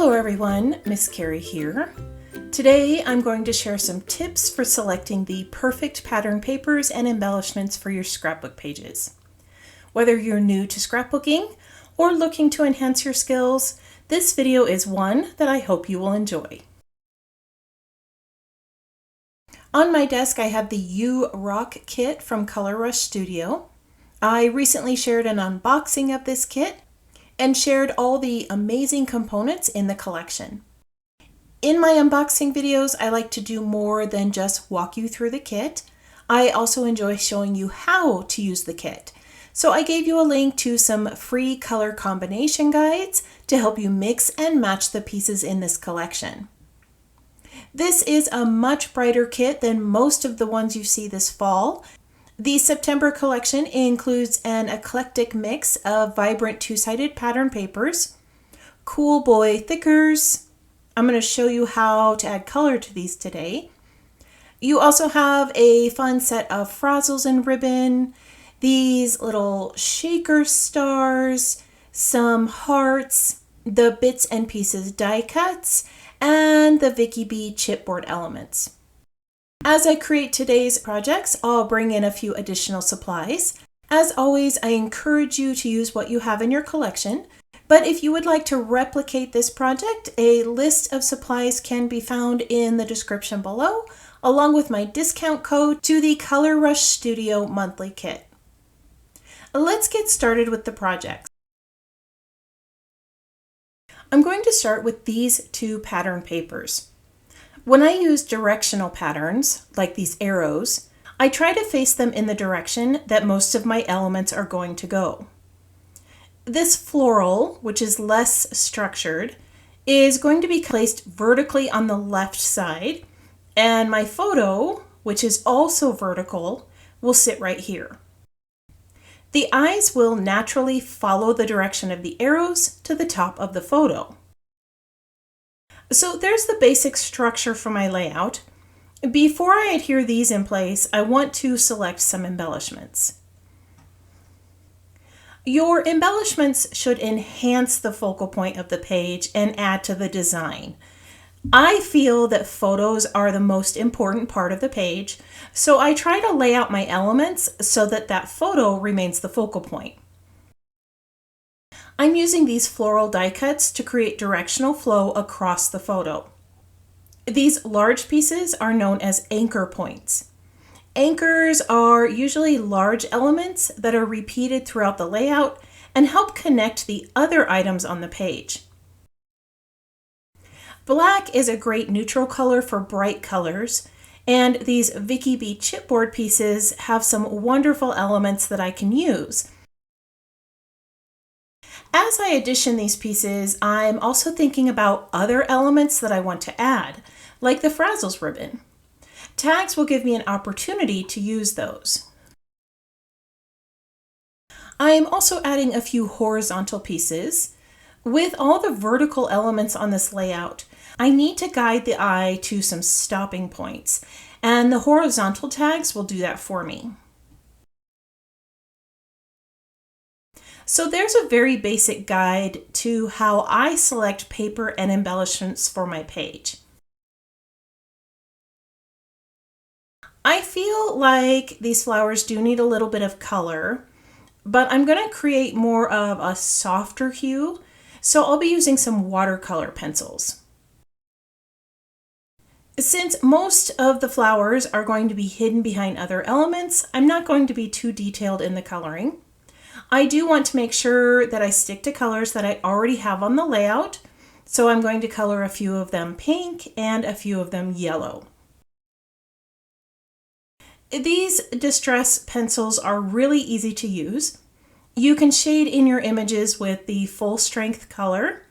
Hello everyone, Miss Carrie here. Today I'm going to share some tips for selecting the perfect pattern papers and embellishments for your scrapbook pages. Whether you're new to scrapbooking or looking to enhance your skills, this video is one that I hope you will enjoy. On my desk I have the You Rock Kit from ColorRush Studio. I recently shared an unboxing of this kit and shared all the amazing components in the collection. In my unboxing videos, I like to do more than just walk you through the kit. I also enjoy showing you how to use the kit. So I gave you a link to some free color combination guides to help you mix and match the pieces in this collection. This is a much brighter kit than most of the ones you see this fall. The September collection includes an eclectic mix of vibrant two-sided pattern papers, cool boy thickers. I'm going to show you how to add color to these today. You also have a fun set of frazzles and ribbon, these little shaker stars, some hearts, the bits and pieces die cuts, and the Vicky B chipboard elements. As I create today's projects, I'll bring in a few additional supplies. As always, I encourage you to use what you have in your collection, but if you would like to replicate this project, a list of supplies can be found in the description below, along with my discount code to the ColorRush Studio monthly kit. Let's get started with the project. I'm going to start with these two pattern papers. When I use directional patterns, like these arrows, I try to face them in the direction that most of my elements are going to go. This floral, which is less structured, is going to be placed vertically on the left side, and my photo, which is also vertical, will sit right here. The eyes will naturally follow the direction of the arrows to the top of the photo. So there's the basic structure for my layout. Before I adhere these in place, I want to select some embellishments. Your embellishments should enhance the focal point of the page and add to the design. I feel that photos are the most important part of the page, so I try to lay out my elements so that that photo remains the focal point. I'm using these floral die cuts to create directional flow across the photo. These large pieces are known as anchor points. Anchors are usually large elements that are repeated throughout the layout and help connect the other items on the page. Black is a great neutral color for bright colors, and these Vicky B chipboard pieces have some wonderful elements that I can use. As I addition these pieces, I'm also thinking about other elements that I want to add, like the frazzles ribbon. Tags will give me an opportunity to use those. I am also adding a few horizontal pieces. With all the vertical elements on this layout, I need to guide the eye to some stopping points, and the horizontal tags will do that for me. So there's a very basic guide to how I select paper and embellishments for my page. I feel like these flowers do need a little bit of color, but I'm going to create more of a softer hue, so I'll be using some watercolor pencils. Since most of the flowers are going to be hidden behind other elements, I'm not going to be too detailed in the coloring. I do want to make sure that I stick to colors that I already have on the layout, so I'm going to color a few of them pink and a few of them yellow. These distress pencils are really easy to use. You can shade in your images with the full strength color,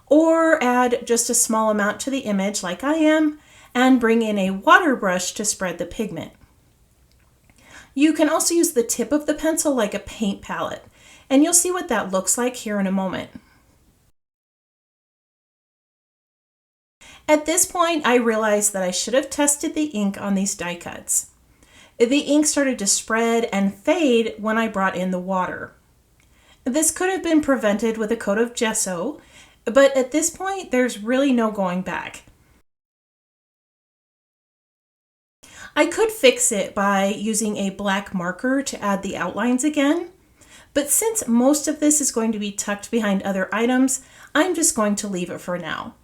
or add just a small amount to the image like I am, and bring in a water brush to spread the pigment. You can also use the tip of the pencil like a paint palette, and you'll see what that looks like here in a moment. At this point, I realized that I should have tested the ink on these die cuts. The ink started to spread and fade when I brought in the water. This could have been prevented with a coat of gesso, But at this point, there's really no going back. I could fix it by using a black marker to add the outlines again, but since most of this is going to be tucked behind other items, I'm just going to leave it for now.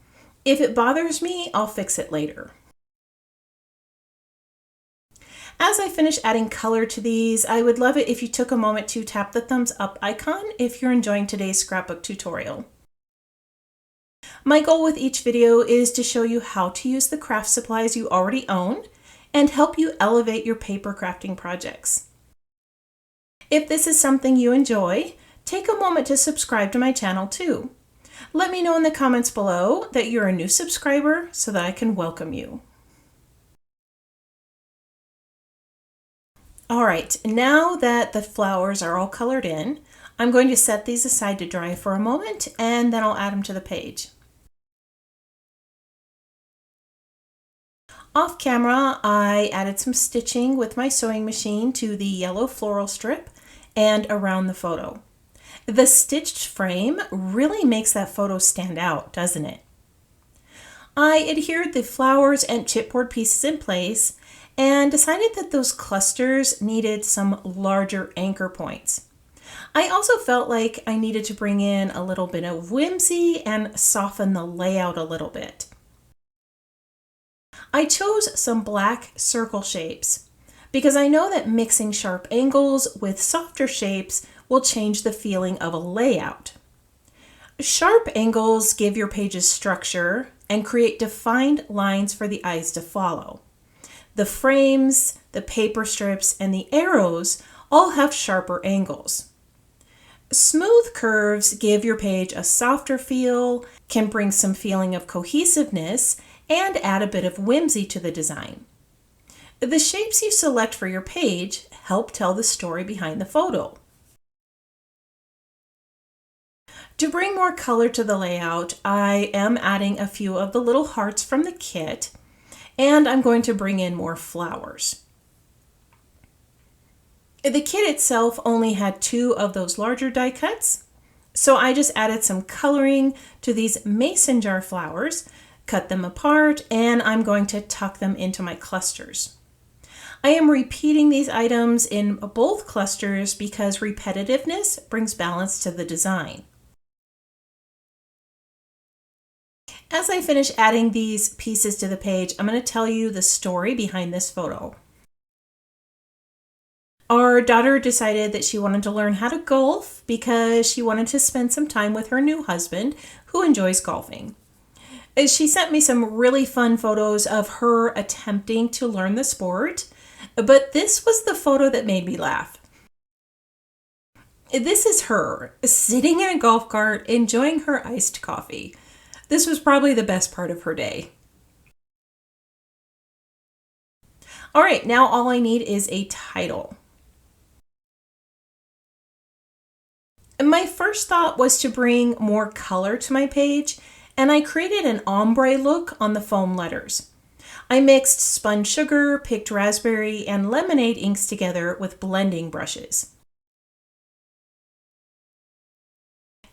If it bothers me, I'll fix it later. As I finish adding color to these, I would love it if you took a moment to tap the thumbs up icon if you're enjoying today's scrapbook tutorial. My goal with each video is to show you how to use the craft supplies you already own and help you elevate your paper crafting projects. If this is something you enjoy, take a moment to subscribe to my channel too. Let me know in the comments below that you're a new subscriber so that I can welcome you. All right, now that the flowers are all colored in, I'm going to set these aside to dry for a moment and then I'll add them to the page. Off camera, I added some stitching with my sewing machine to the yellow floral strip and around the photo. The stitched frame really makes that photo stand out, doesn't it? I adhered the flowers and chipboard pieces in place and decided that those clusters needed some larger anchor points. I also felt like I needed to bring in a little bit of whimsy and soften the layout a little bit. I chose some black circle shapes because I know that mixing sharp angles with softer shapes will change the feeling of a layout. Sharp angles give your pages structure and create defined lines for the eyes to follow. The frames, the paper strips, and the arrows all have sharper angles. Smooth curves give your page a softer feel, can bring some feeling of cohesiveness, and add a bit of whimsy to the design. The shapes you select for your page help tell the story behind the photo. To bring more color to the layout, I am adding a few of the little hearts from the kit, and I'm going to bring in more flowers. The kit itself only had 2 of those larger die cuts, so I just added some coloring to these mason jar flowers, cut them apart, and I'm going to tuck them into my clusters. I am repeating these items in both clusters because repetitiveness brings balance to the design. As I finish adding these pieces to the page, I'm going to tell you the story behind this photo. Our daughter decided that she wanted to learn how to golf because she wanted to spend some time with her new husband who enjoys golfing. She sent me some really fun photos of her attempting to learn the sport, but this was the photo that made me laugh. This is her sitting in a golf cart enjoying her iced coffee. This was probably the best part of her day. All right, now all I need is a title. My first thought was to bring more color to my page, and I created an ombre look on the foam letters. I mixed spun sugar, picked raspberry, and lemonade inks together with blending brushes.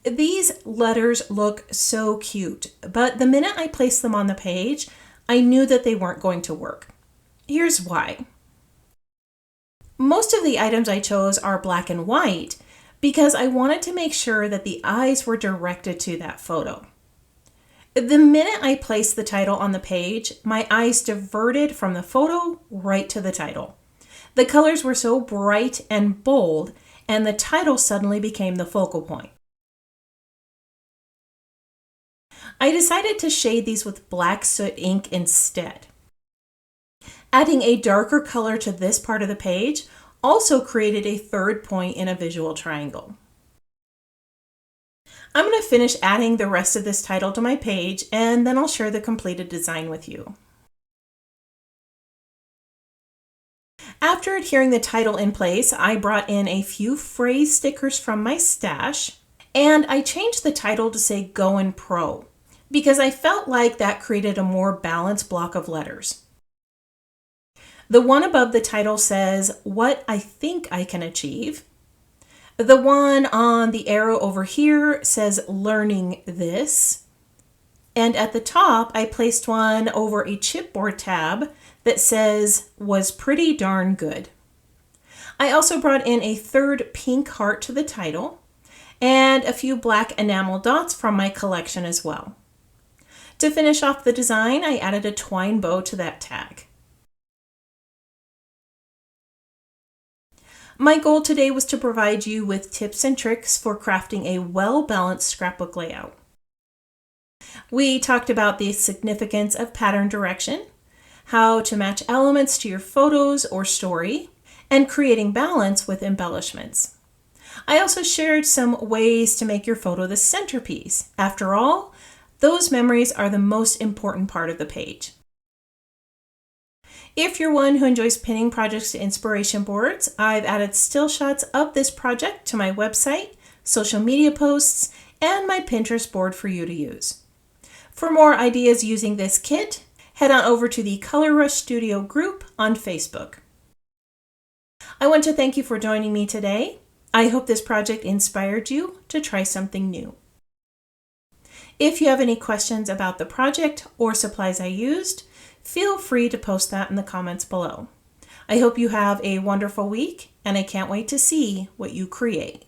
These letters look so cute, but the minute I placed them on the page, I knew that they weren't going to work. Here's why. Most of the items I chose are black and white because I wanted to make sure that the eyes were directed to that photo. The minute I placed the title on the page, my eyes diverted from the photo right to the title. The colors were so bright and bold, and the title suddenly became the focal point. I decided to shade these with black soot ink instead. Adding a darker color to this part of the page also created a third point in a visual triangle. I'm going to finish adding the rest of this title to my page, and then I'll share the completed design with you. After adhering the title in place, I brought in a few phrase stickers from my stash, and I changed the title to say Goin' Pro, because I felt like that created a more balanced block of letters. The one above the title says, What I Think I Can Achieve. The one on the arrow over here says learning this. And at the top, I placed one over a chipboard tab that says was pretty darn good. I also brought in a third pink heart to the title and a few black enamel dots from my collection as well. To finish off the design, I added a twine bow to that tag. My goal today was to provide you with tips and tricks for crafting a well-balanced scrapbook layout. We talked about the significance of pattern direction, how to match elements to your photos or story, and creating balance with embellishments. I also shared some ways to make your photo the centerpiece. After all, those memories are the most important part of the page. If you're one who enjoys pinning projects to inspiration boards, I've added still shots of this project to my website, social media posts, and my Pinterest board for you to use. For more ideas using this kit, head on over to the Color Rush Studio group on Facebook. I want to thank you for joining me today. I hope this project inspired you to try something new. If you have any questions about the project or supplies I used, feel free to post that in the comments below. I hope you have a wonderful week, and I can't wait to see what you create.